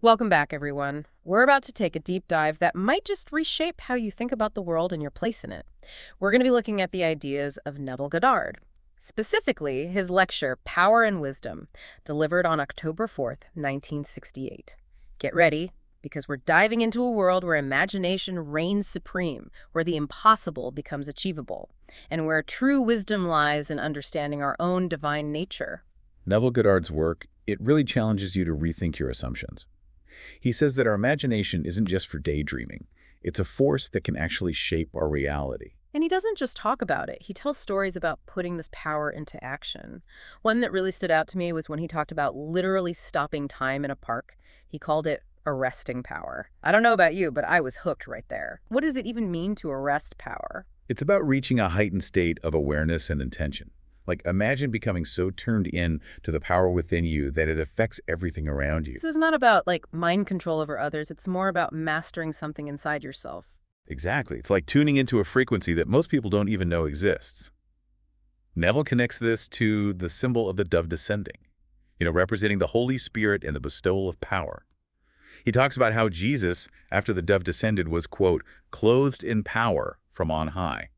Welcome back, everyone. We're about to take a deep dive that might just reshape how you think about the world and your place in it. We're going to be looking at the ideas of Neville Goddard, specifically his lecture, Power and Wisdom, delivered on October 4th, 1968. Get ready, because we're diving into a world where imagination reigns supreme, where the impossible becomes achievable, and where true wisdom lies in understanding our own divine nature. Neville Goddard's work, it really challenges you to rethink your assumptions. He says that our imagination isn't just for daydreaming. It's a force that can actually shape our reality. And he doesn't just talk about it. He tells stories about putting this power into action. One that really stood out to me was when he talked about literally stopping time in a park. He called it arresting power. I don't know about you, but I was hooked right there. What does it even mean to arrest power? It's about reaching a heightened state of awareness and intention. Like, imagine becoming so turned in to the power within you that it affects everything around you. This is not about, like, mind control over others. It's more about mastering something inside yourself. Exactly. It's like tuning into a frequency that most people don't even know exists. Neville connects this to the symbol of the dove descending, representing the Holy Spirit and the bestowal of power. He talks about how Jesus, after the dove descended, was, quote, clothed in power from on high.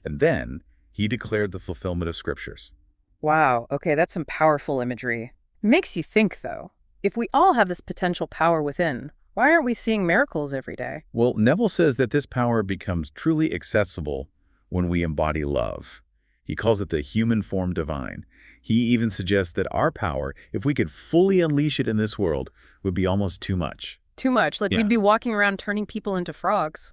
And then he declared the fulfillment of scriptures. Wow, okay, that's some powerful imagery. Makes you think, though. If we all have this potential power within, why aren't we seeing miracles every day? Well, Neville says that this power becomes truly accessible when we embody love. He calls it the human form divine. He even suggests that our power, if we could fully unleash it in this world, would be almost too much. Too much. Like, Yeah. we'd be walking around turning people into frogs.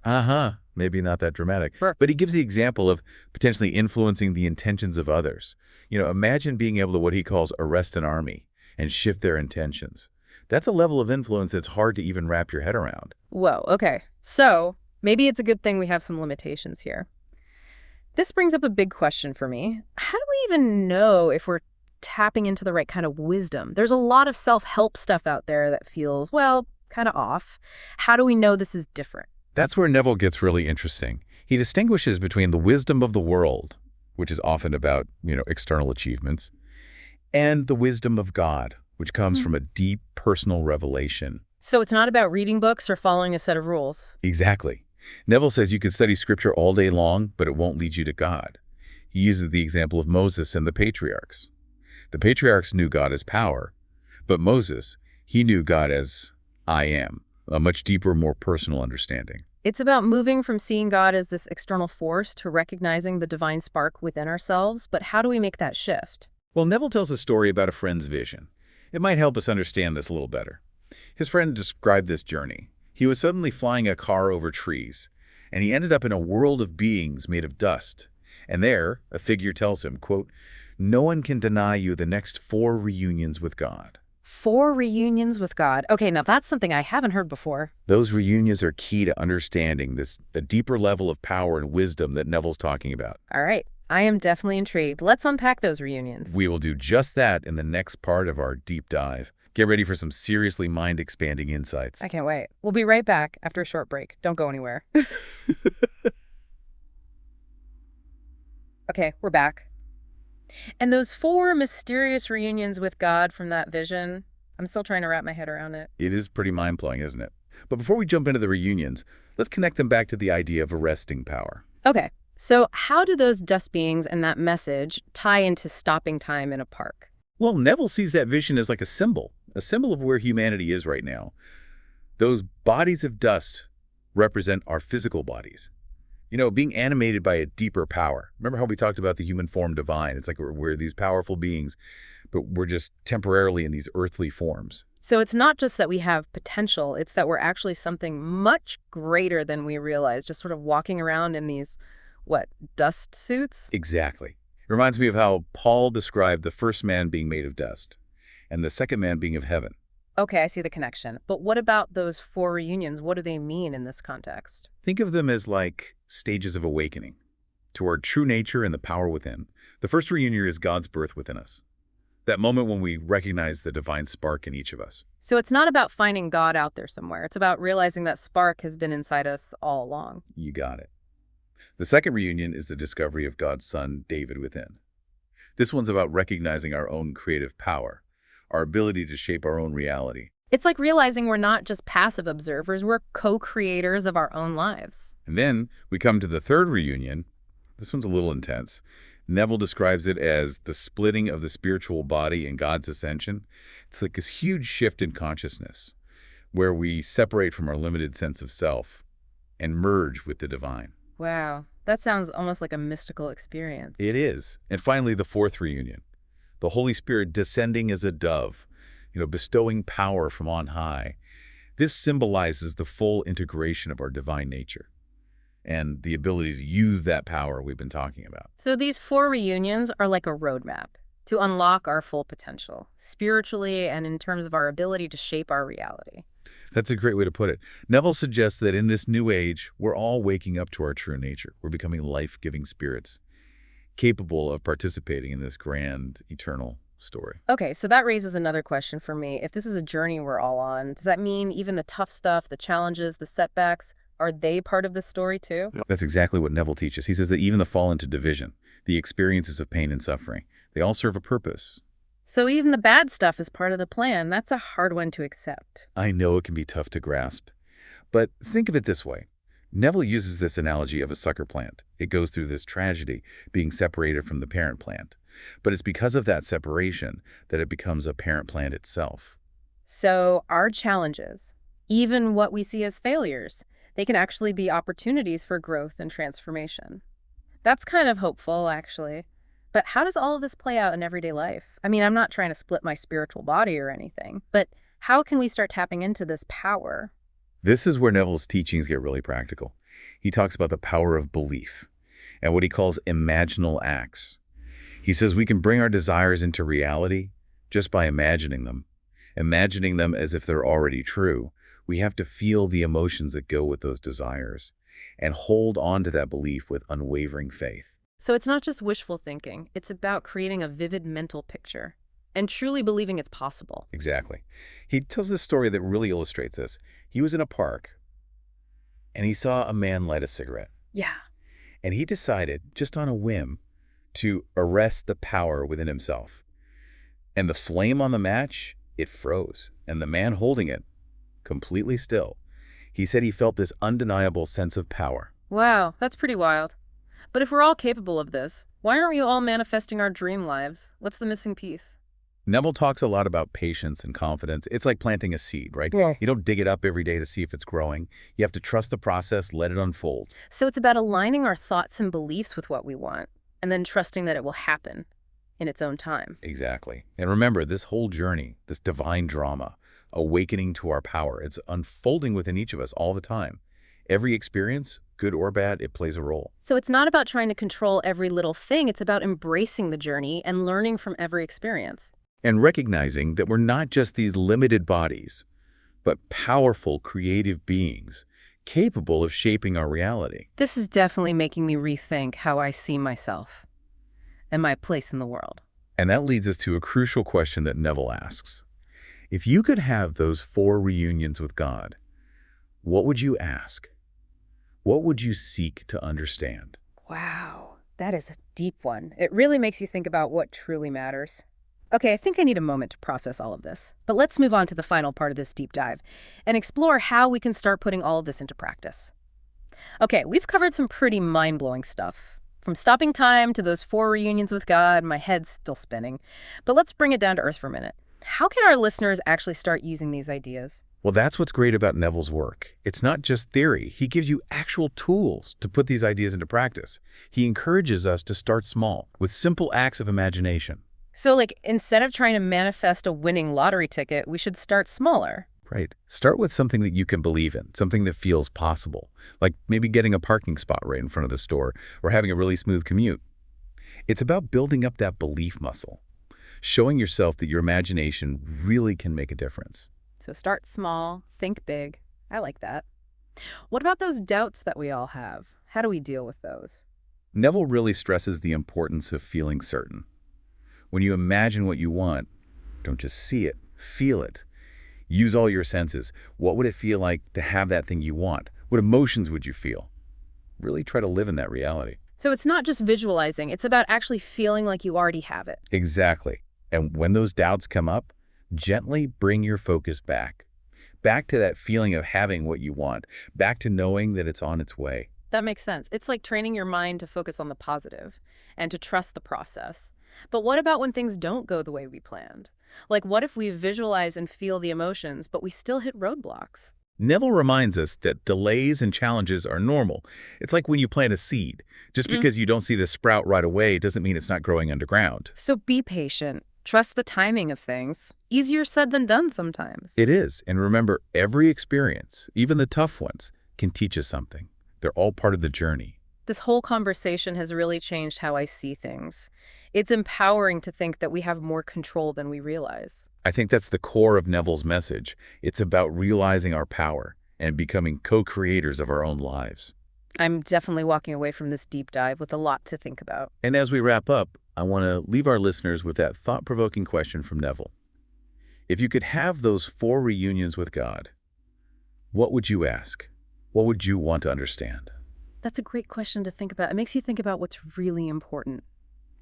Maybe not that dramatic. Sure. But he gives the example of potentially influencing the intentions of others. Imagine being able to what he calls arrest an army and shift their intentions. That's a level of influence that's hard to even wrap your head around. Whoa, okay. So, maybe it's a good thing we have some limitations here. This brings up a big question for me. How do we even know if we're tapping into the right kind of wisdom? There's a lot of self-help stuff out there that feels, well, kind of off. How do we know this is different? That's where Neville gets really interesting. He distinguishes between the wisdom of the world, which is often about, external achievements, and the wisdom of God, which comes from a deep personal revelation. So it's not about reading books or following a set of rules. Exactly. Neville says you could study scripture all day long, but it won't lead you to God. He uses the example of Moses and the patriarchs. The patriarchs knew God as power, but Moses, he knew God as I am, a much deeper, more personal understanding. It's about moving from seeing God as this external force to recognizing the divine spark within ourselves, but how do we make that shift? Well, Neville tells a story about a friend's vision. It might help us understand this a little better. His friend described this journey. He was suddenly flying a car over trees, and he ended up in a world of beings made of dust. And there, a figure tells him, quote, no one can deny you the next 4 reunions with God. 4 reunions with God. Okay, now that's something I haven't heard before. Those reunions are key to understanding the deeper level of power and wisdom that Neville's talking about. All right, I am definitely intrigued. Let's unpack those reunions. We will do just that in the next part of our deep dive. Get ready for some seriously mind-expanding insights. I can't wait. We'll be right back after a short break. Don't go anywhere. Okay, we're back. And those 4 mysterious reunions with God from that vision, I'm still trying to wrap my head around it. It is pretty mind-blowing, isn't it? But before we jump into the reunions, let's connect them back to the idea of arresting power. Okay, so how do those dust beings and that message tie into stopping time in a park? Well, Neville sees that vision as like a symbol of where humanity is right now. Those bodies of dust represent our physical bodies. Being animated by a deeper power. Remember how we talked about the human form divine? It's like we're these powerful beings, but we're just temporarily in these earthly forms. So it's not just that we have potential, it's that we're actually something much greater than we realize, just sort of walking around in these, dust suits? Exactly. It reminds me of how Paul described the first man being made of dust and the second man being of heaven. Okay, I see the connection. But what about those 4 reunions? What do they mean in this context? Think of them as like stages of awakening to our true nature and the power within. The first reunion is God's birth within us. That moment when we recognize the divine spark in each of us. So it's not about finding God out there somewhere. It's about realizing that spark has been inside us all along. You got it. The second reunion is the discovery of God's son, David, within. This one's about recognizing our own creative power, our ability to shape our own reality. It's like realizing we're not just passive observers, we're co-creators of our own lives. And then we come to the third reunion. This one's a little intense. Neville describes it as the splitting of the spiritual body in God's ascension. It's like this huge shift in consciousness where we separate from our limited sense of self and merge with the divine. Wow, that sounds almost like a mystical experience. It is. And finally, the fourth reunion. The Holy Spirit descending as a dove, bestowing power from on high. This symbolizes the full integration of our divine nature and the ability to use that power we've been talking about. So these 4 reunions are like a roadmap to unlock our full potential, spiritually and in terms of our ability to shape our reality. That's a great way to put it. Neville suggests that in this new age, we're all waking up to our true nature. We're becoming life-giving spirits, capable of participating in this grand, eternal story. Okay, so that raises another question for me. If this is a journey we're all on, does that mean even the tough stuff, the challenges, the setbacks, are they part of this story too? That's exactly what Neville teaches. He says that even the fall into division, the experiences of pain and suffering, they all serve a purpose. So even the bad stuff is part of the plan. That's a hard one to accept. I know it can be tough to grasp, but think of it this way. Neville uses this analogy of a sucker plant. It goes through this tragedy, being separated from the parent plant. But it's because of that separation that it becomes a parent plant itself. So our challenges, even what we see as failures, they can actually be opportunities for growth and transformation. That's kind of hopeful, actually. But how does all of this play out in everyday life? I mean, I'm not trying to split my spiritual body or anything, but how can we start tapping into this power? This is where Neville's teachings get really practical. He talks about the power of belief and what he calls imaginal acts. He says we can bring our desires into reality just by imagining them as if they're already true. We have to feel the emotions that go with those desires and hold on to that belief with unwavering faith. So it's not just wishful thinking. It's about creating a vivid mental picture and truly believing it's possible. Exactly. He tells this story that really illustrates this. He was in a park and he saw a man light a cigarette. Yeah. And he decided, just on a whim, to arrest the power within himself. And the flame on the match, it froze. And the man holding it, completely still, he said he felt this undeniable sense of power. Wow, that's pretty wild. But if we're all capable of this, why aren't we all manifesting our dream lives? What's the missing piece? Neville talks a lot about patience and confidence. It's like planting a seed, right? Yeah. You don't dig it up every day to see if it's growing. You have to trust the process, let it unfold. So it's about aligning our thoughts and beliefs with what we want, and then trusting that it will happen in its own time. Exactly. And remember, this whole journey, this divine drama, awakening to our power, it's unfolding within each of us all the time. Every experience, good or bad, it plays a role. So it's not about trying to control every little thing. It's about embracing the journey and learning from every experience. And recognizing that we're not just these limited bodies, but powerful, creative beings capable of shaping our reality. This is definitely making me rethink how I see myself and my place in the world. And that leads us to a crucial question that Neville asks. If you could have those 4 reunions with God, what would you ask? What would you seek to understand? Wow, that is a deep one. It really makes you think about what truly matters. Okay, I think I need a moment to process all of this. But let's move on to the final part of this deep dive and explore how we can start putting all of this into practice. Okay, we've covered some pretty mind-blowing stuff. From stopping time to those 4 reunions with God, my head's still spinning. But let's bring it down to earth for a minute. How can our listeners actually start using these ideas? Well, that's what's great about Neville's work. It's not just theory. He gives you actual tools to put these ideas into practice. He encourages us to start small, with simple acts of imagination. So, like, instead of trying to manifest a winning lottery ticket, we should start smaller. Right. Start with something that you can believe in, something that feels possible, like maybe getting a parking spot right in front of the store or having a really smooth commute. It's about building up that belief muscle, showing yourself that your imagination really can make a difference. So start small, think big. I like that. What about those doubts that we all have? How do we deal with those? Neville really stresses the importance of feeling certain. When you imagine what you want, don't just see it, feel it. Use all your senses. What would it feel like to have that thing you want? What emotions would you feel? Really try to live in that reality. So it's not just visualizing, it's about actually feeling like you already have it. Exactly. And when those doubts come up, Gently bring your focus back to that feeling of having what you want, back to knowing that it's on its way. That makes sense. It's like training your mind to focus on the positive and to trust the process. But what about when things don't go the way we planned? Like, what if we visualize and feel the emotions, but we still hit roadblocks? Neville reminds us that delays and challenges are normal. It's like when you plant a seed. Just Mm. because you don't see the sprout right away doesn't mean it's not growing underground. So be patient. Trust the timing of things. Easier said than done sometimes. It is, and remember, every experience, even the tough ones, can teach us something. They're all part of the journey. This whole conversation has really changed how I see things. It's empowering to think that we have more control than we realize. I think that's the core of Neville's message. It's about realizing our power and becoming co-creators of our own lives. I'm definitely walking away from this deep dive with a lot to think about. And as we wrap up, I want to leave our listeners with that thought-provoking question from Neville. If you could have those 4 reunions with God, what would you ask? What would you want to understand? That's a great question to think about. It makes you think about what's really important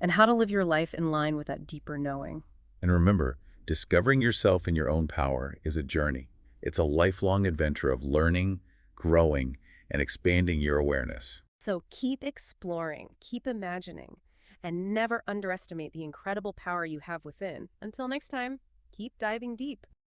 and how to live your life in line with that deeper knowing. And remember, discovering yourself in your own power is a journey. It's a lifelong adventure of learning, growing, and expanding your awareness. So keep exploring, keep imagining, and never underestimate the incredible power you have within. Until next time, keep diving deep.